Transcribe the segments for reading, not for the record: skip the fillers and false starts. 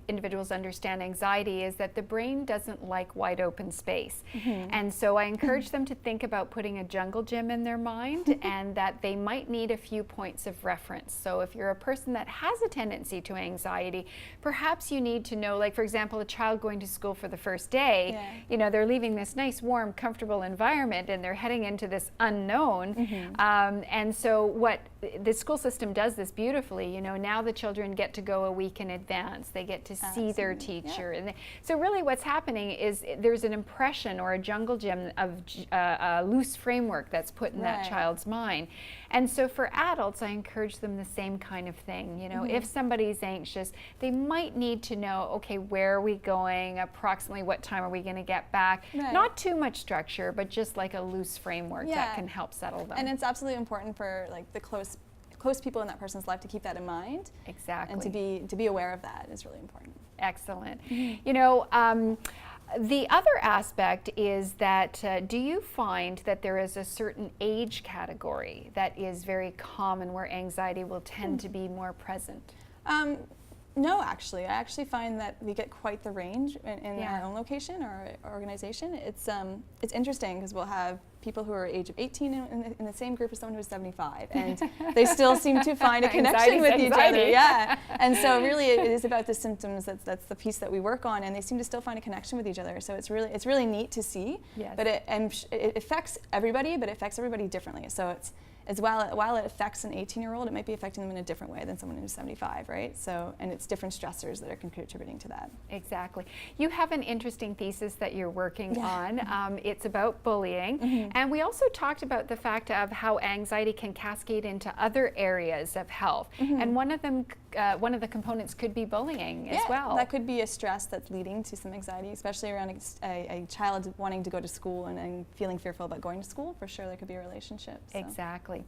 individuals understand anxiety is that the brain doesn't like wide open space. And so I encourage them to think about putting a jungle gym in their mind and that they might need a few points of reference. So if you're a person that has a tendency to anxiety, perhaps you need to know, like for example, a child going to school for the first day, you know, they're leaving this nice, warm, comfortable environment and they're heading into this unknown. And so what the school system does this beautifully, you know, now the children get to go a week in advance. They get to see their teacher. And so really what's happening is there's an impression or a jungle gym of a loose framework that's put in that child's mind. And so for adults, I encourage them the same kind of thing. You know, if somebody's anxious, they might need to know, okay, where are we going? Approximately what time are we going to get back? Not too much structure, but just like a loose framework that can help settle them. And it's absolutely important for like the close people in that person's life to keep that in mind. Exactly. And to be aware of that is really important. Excellent. You know, the other aspect is that do you find that there is a certain age category that is very common where anxiety will tend to be more present? No, actually. I actually find that we get quite the range in our own location or organization. It's interesting because we'll have people who are age of 18 in the same group as someone who's 75, and they still seem to find a connection with each other. Yeah, and so really it is about the symptoms. That's the piece that we work on, and they seem to still find a connection with each other. So it's really neat to see. Yes. But it affects everybody, but it affects everybody differently. So while it affects an 18-year-old, it might be affecting them in a different way than someone who's 75, right? So, and it's different stressors that are contributing to that. Exactly. You have an interesting thesis that you're working on. It's about bullying. And we also talked about the fact of how anxiety can cascade into other areas of health. And one of them, one of the components could be bullying as well. That could be a stress that's leading to some anxiety, especially around a child wanting to go to school and feeling fearful about going to school. For sure, there could be a relationship. So. Exactly.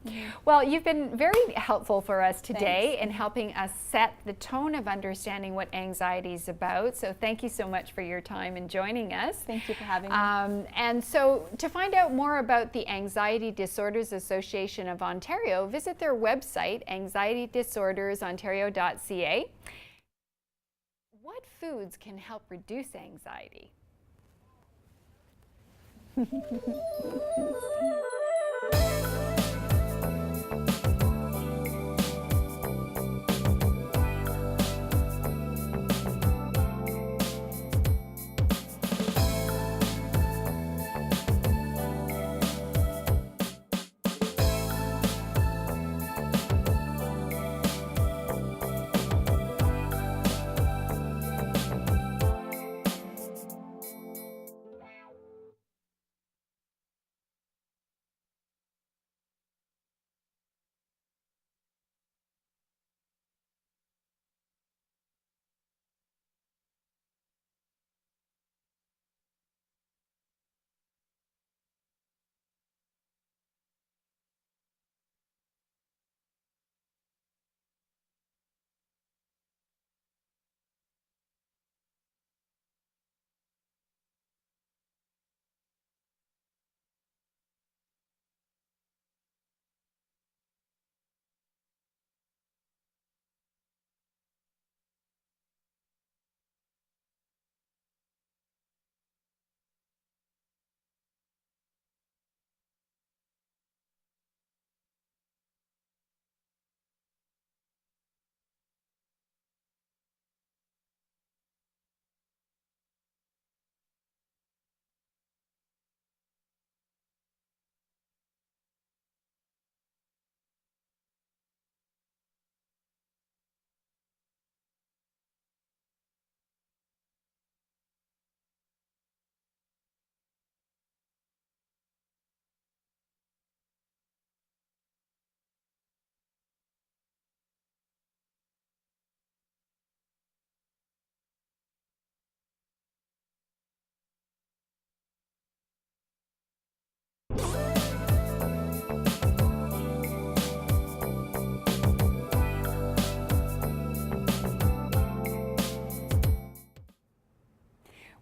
Well, you've been very helpful for us today in helping us set the tone of understanding what anxiety is about. So thank you so much for your time and joining us. Thank you for having me. And so to find out more about the Anxiety Disorders Association of Ontario, visit their website, anxietydisordersontario.ca. What foods can help reduce anxiety?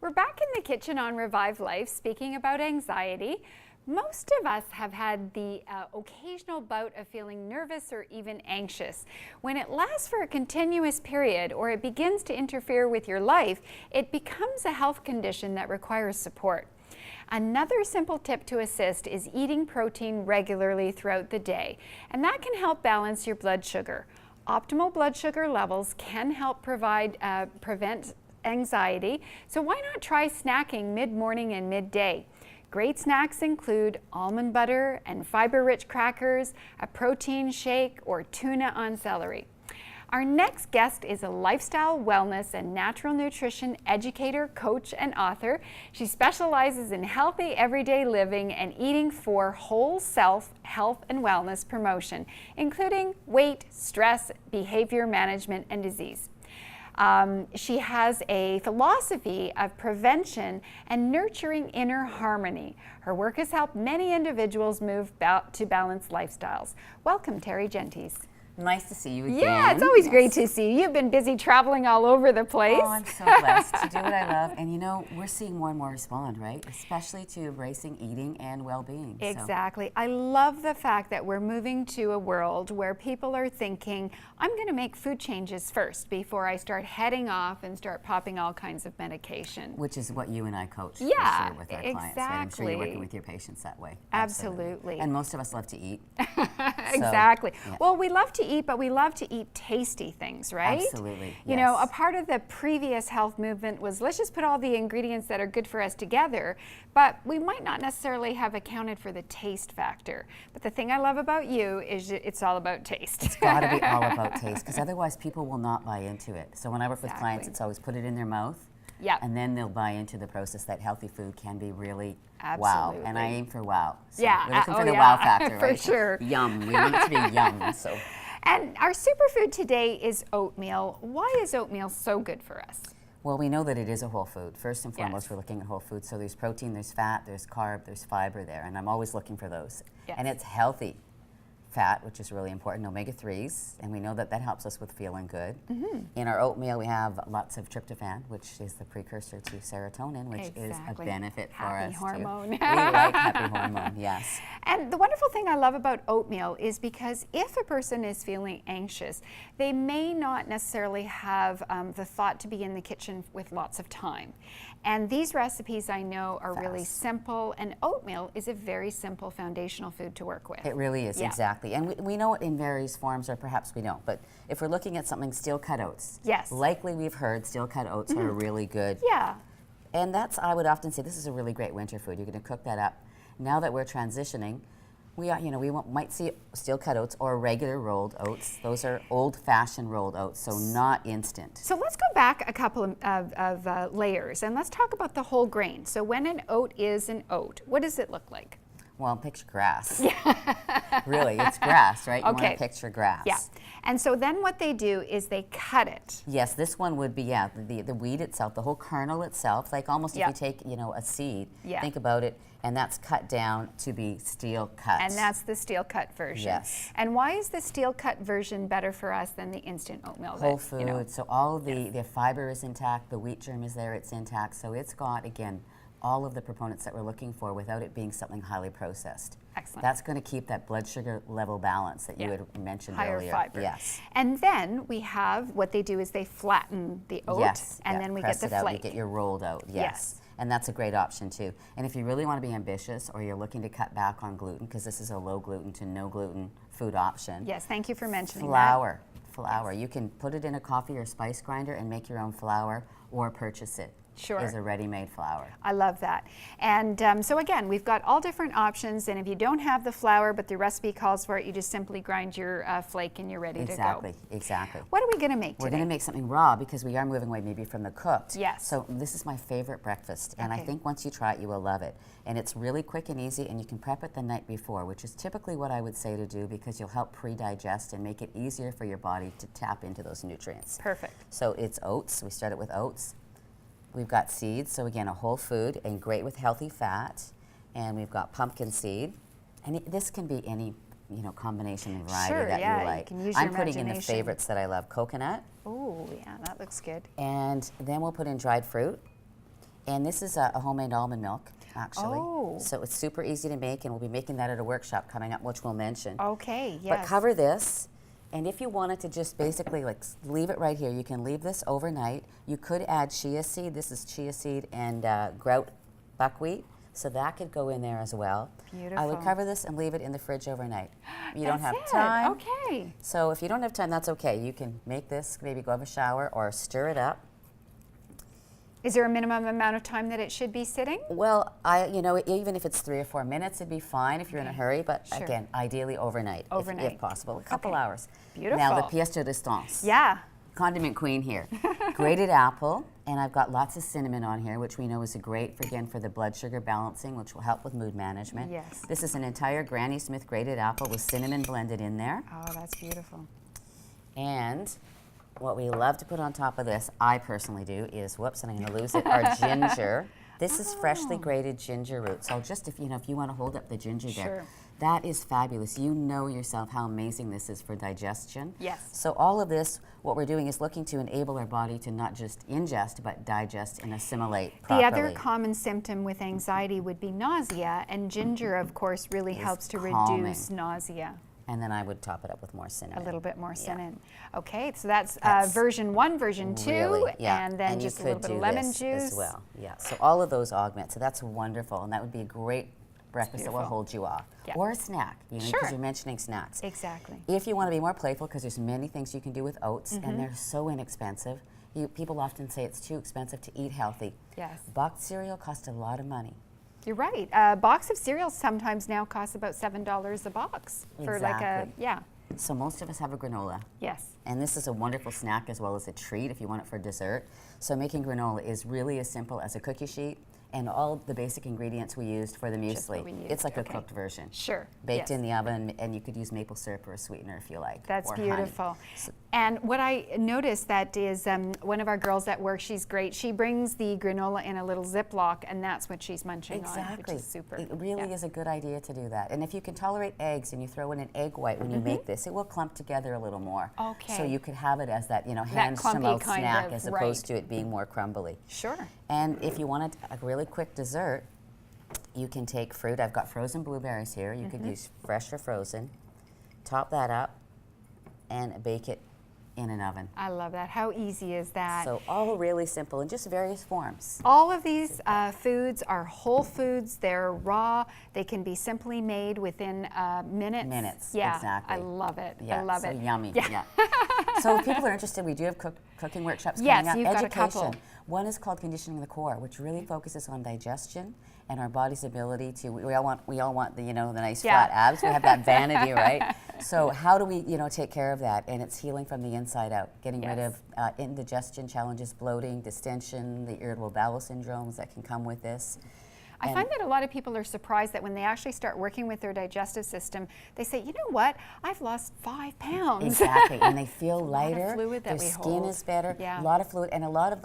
We're back in the kitchen on Revive Life speaking about anxiety. Most of us have had the occasional bout of feeling nervous or even anxious. When it lasts for a continuous period or it begins to interfere with your life, it becomes a health condition that requires support. Another simple tip to assist is eating protein regularly throughout the day, and that can help balance your blood sugar. Optimal blood sugar levels can help prevent anxiety, so why not try snacking mid-morning and midday? Great snacks include almond butter and fiber-rich crackers, a protein shake, or tuna on celery. Our next guest is a lifestyle, wellness, and natural nutrition educator, coach, and author. She specializes in healthy everyday living and eating for whole self health and wellness promotion, including weight, stress, behavior management, and disease. She has a philosophy of prevention and nurturing inner harmony. Her work has helped many individuals move to balanced lifestyles. Welcome, Terry Gentis. Nice to see you again. Yeah, it's always great to see you. You've been busy traveling all over the place. Oh, I'm so blessed to do what I love. And you know, we're seeing more and more respond, right? Especially to embracing eating and well-being. Exactly. I love the fact that we're moving to a world where people are thinking, I'm going to make food changes first before I start heading off and start popping all kinds of medication. Which is what you and I coach for Yeah, sure with our clients. Right? I'm sure you're working with your patients that way. Absolutely. And most of us love to eat. Exactly. So, yeah. Well, we love to eat, but we love to eat tasty things, right? Absolutely. You know, a part of the previous health movement was let's just put all the ingredients that are good for us together, but we might not necessarily have accounted for the taste factor. But the thing I love about you is it's all about taste. It's got to be all about taste, because otherwise people will not buy into it. So when I work with clients, it's always put it in their mouth. Yeah. And then they'll buy into the process that healthy food can be really Absolutely. wow. And I aim for wow. So Yeah. we're looking for the wow factor, for right? sure. Yum. We want it to be yum. So. And our superfood today is oatmeal. Why is oatmeal so good for us? Well, we know that it is a whole food. First and foremost, Yes. we're looking at whole food. So there's protein, there's fat, there's carb, there's fiber there. And I'm always looking for those. Yes. And it's healthy fat, which is really important, omega-3s, and we know that that helps us with feeling good. Mm-hmm. In our oatmeal, we have lots of tryptophan, which is the precursor to serotonin, which is a benefit for us. Happy hormone. We like happy hormone, yes. And the wonderful thing I love about oatmeal is because if a person is feeling anxious, they may not necessarily have the thought to be in the kitchen with lots of time. And these recipes I know are really simple, and oatmeal is a very simple foundational food to work with. It really is, exactly. And we know it in various forms, or perhaps we don't. But if we're looking at something, steel-cut oats. Yes. Likely we've heard steel-cut oats are really good. Yeah. And that's, I would often say, this is a really great winter food. You're going to cook that up. Now that we're transitioning, we might see steel-cut oats or regular rolled oats. Those are old-fashioned rolled oats, so not instant. So let's go back a couple of layers, and let's talk about the whole grain. So when an oat is an oat, what does it look like? Well, picture grass. Really, it's grass, right? You Okay. want to picture grass. Yeah. And so then what they do is they cut it. Yes, this one would be, the weed itself, the whole kernel itself, like almost if you take, a seed, think about it, and that's cut down to be steel cut. And that's the steel cut version. Yes. And why is the steel cut version better for us than the instant oatmeal? Whole food, so all the fiber is intact, the wheat germ is there, it's intact, so it's got, again, all of the proponents that we're looking for without it being something highly processed. Excellent. That's going to keep that blood sugar level balance that you had mentioned earlier. Higher fiber. Yes. And then we have, what they do is they flatten the oat, and then we get the press it out, flake. you get your rolled out, Yes. And that's a great option too. And if you really want to be ambitious or you're looking to cut back on gluten, because this is a low gluten to no gluten food option. Yes, thank you for mentioning flour. that. You can put it in a coffee or spice grinder and make your own flour or purchase it. Sure. Is a ready-made flour. I love that. And so again, we've got all different options, and if you don't have the flour but the recipe calls for it, you just simply grind your flake and you're ready to go. Exactly. What are we going to make today? We're going to make something raw because we are moving away maybe from the cooked. Yes. So this is my favorite breakfast, and I think once you try it, you will love it. And it's really quick and easy, and you can prep it the night before, which is typically what I would say to do because you'll help pre-digest and make it easier for your body to tap into those nutrients. Perfect. So it's oats. We started with oats. We've got seeds, so again, a whole food and great with healthy fat. And we've got pumpkin seed. And this can be any, combination and variety that you like. You can use I'm your putting in the imagination. favorites that I love, coconut. Oh, yeah, that looks good. And then we'll put in dried fruit. And this is a homemade almond milk. actually. Oh. So it's super easy to make, and we'll be making that at a workshop coming up, which we'll mention. Okay, yes. But cover this, and if you wanted to just basically like leave it right here, you can leave this overnight. You could add chia seed. This is chia seed and grout buckwheat, so that could go in there as well. Beautiful. I would cover this and leave it in the fridge overnight. You don't have That's it. time. Okay. So if you don't have time, that's okay. You can make this, maybe go have a shower or stir it up. Is there a minimum amount of time that it should be sitting? Well, even if it's 3 or 4 minutes, it'd be fine if you're in a hurry. But Sure. again, ideally overnight, Overnight. if possible, a couple Okay. hours. Beautiful. Now the pièce de résistance. Yeah. Condiment queen here. Grated apple, and I've got lots of cinnamon on here, which we know is great for the blood sugar balancing, which will help with mood management. Yes. This is an entire Granny Smith grated apple with cinnamon blended in there. Oh, that's beautiful. And what we love to put on top of this, I personally do, is, whoops, and I'm going to lose it, our ginger. This is freshly grated ginger root. So just if you want to hold up the ginger there. Sure. That is fabulous. You know yourself how amazing this is for digestion. Yes. So all of this, what we're doing is looking to enable our body to not just ingest, but digest and assimilate properly. The other common symptom with anxiety would be nausea, and ginger, of course, really helps to calming. reduce nausea. And then I would top it up with more cinnamon. A little bit more Yeah. cinnamon. Okay, so that's That's version 1, version 2, Really, yeah. and then you just a little could bit of do lemon this juice. as well. Yeah. So all of those augment. So that's wonderful, and that would be a great breakfast that will beautiful. hold you off, Yeah. or a snack. Because Sure. you're mentioning snacks. Exactly. If you want to be more playful, because there's many things you can do with oats, Mm-hmm. and they're so inexpensive. People often say it's too expensive to eat healthy. Yes. Boxed cereal costs a lot of money. You're right. A box of cereals sometimes now costs about $7 a box for like a, Exactly. yeah, So most of us have a granola. yes. And this is a wonderful snack as well as a treat if you want it for dessert. So making granola is really as simple as a cookie sheet and all the basic ingredients we used for the Just what muesli. we used, It's like okay. a cooked version. Sure. Baked yes. in the oven, and you could use maple syrup or a sweetener if you like. That's or honey. beautiful. So- And what I noticed that is one of our girls at work, she's great. She brings the granola in a little Ziploc, and that's what she's munching on, Exactly. which is super. It really Yeah. is a good idea to do that. And if you can tolerate eggs and you throw in an egg white when you make this, it will clump together a little more. So Okay. you could have it as that, That hands to clumpy mouth kind snack of, as right. opposed to it being more crumbly. Sure. And if you wanted a really quick dessert, you can take fruit. I've got frozen blueberries here. You could use fresh or frozen. Top that up and bake it in an oven. I love that. How easy is that? So all really simple in just various forms. All of these foods are whole foods. They're raw. They can be simply made within minutes. Minutes, Yeah, exactly. I love it. Yeah, I love so it. yummy. Yeah. So if people are interested, we do have cooking workshops Yes, coming up. you've got a Education. couple. One is called Conditioning the Core, which really focuses on digestion and our body's ability to. We all want the the nice Yeah. flat abs. We have that vanity, right? So how do we take care of that? And it's healing from the inside out, getting rid Yes. of indigestion challenges, bloating, distension, the irritable bowel syndromes that can come with this. I And- find that a lot of people are surprised that when they actually start working with their digestive system, they say, you know what, I've lost 5 pounds. Exactly, and they feel lot of lighter. fluid that their we skin hold. is better. Yeah. A lot of fluid and a lot of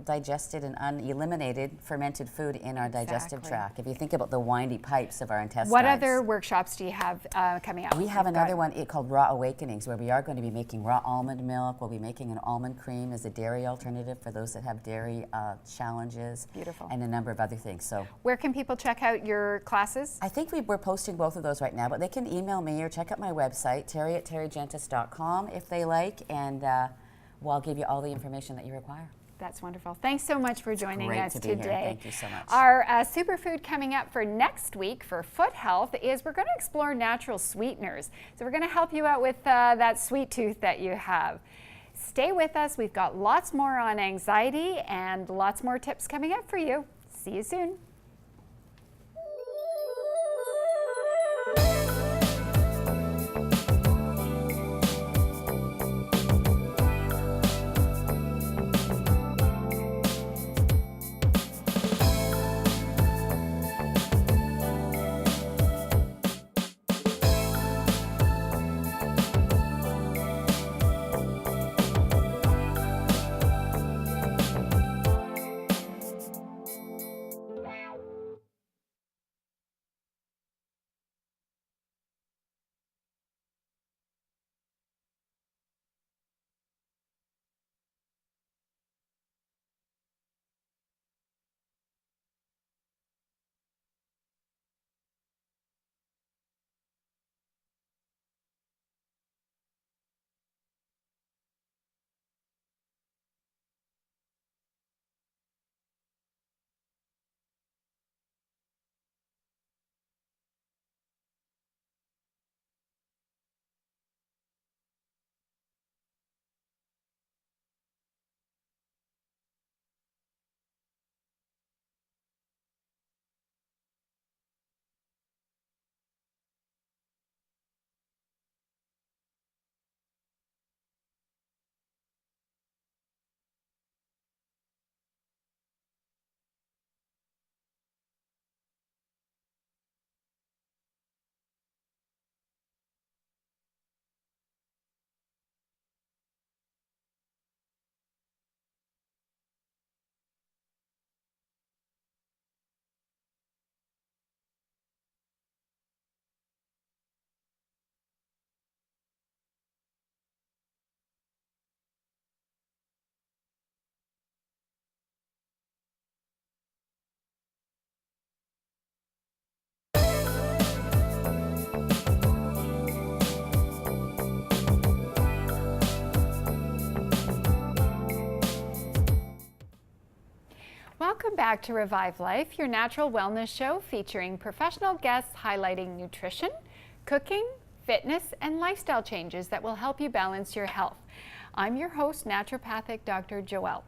digested and uneliminated fermented food in our digestive Exactly. tract. If you think about the windy pipes of our intestines. What other workshops do you have coming up? We have You've got- another one called Raw Awakenings, where we are going to be making raw almond milk. We'll be making an almond cream as a dairy alternative for those that have dairy challenges. Beautiful. And a number of other things. So Where can people check out your classes? I think we're posting both of those right now, but they can email me or check out my website, terry@terrygentis.com, if they like, and I'll give you all the information that you require. That's wonderful. Thanks so much for joining great us to be here. today. Thank you so much. Our superfood coming up for next week for foot health is we're going to explore natural sweeteners. So we're going to help you out with that sweet tooth that you have. Stay with us. We've got lots more on anxiety and lots more tips coming up for you. See you soon. Welcome back to Revive Life, your natural wellness show featuring professional guests highlighting nutrition, cooking, fitness, and lifestyle changes that will help you balance your health. I'm your host, naturopathic Dr. Joelle.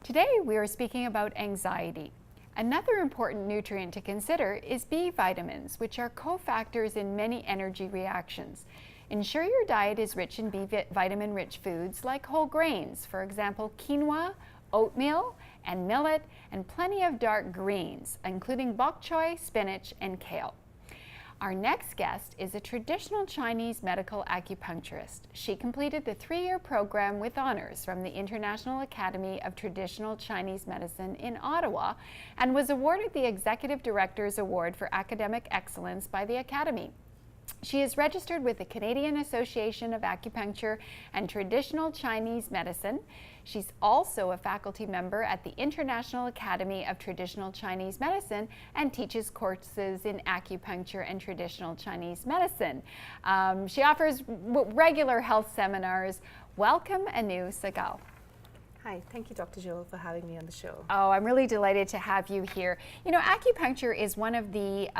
Today we are speaking about anxiety. Another important nutrient to consider is B vitamins, which are cofactors in many energy reactions. Ensure your diet is rich in B vitamin-rich foods like whole grains, for example, quinoa, oatmeal, and millet, and plenty of dark greens, including bok choy, spinach, and kale. Our next guest is a traditional Chinese medical acupuncturist. She completed the 3-year program with honors from the International Academy of Traditional Chinese Medicine in Ottawa and was awarded the Executive Director's Award for Academic Excellence by the Academy. She is registered with the Canadian Association of Acupuncture and Traditional Chinese Medicine. She's also a faculty member at the International Academy of Traditional Chinese Medicine and teaches courses in acupuncture and traditional Chinese medicine. She offers regular health seminars. Welcome, Anu Sagal. Hi, thank you, Dr. Joel, for having me on the show. Oh, I'm really delighted to have you here. You know, acupuncture is one of the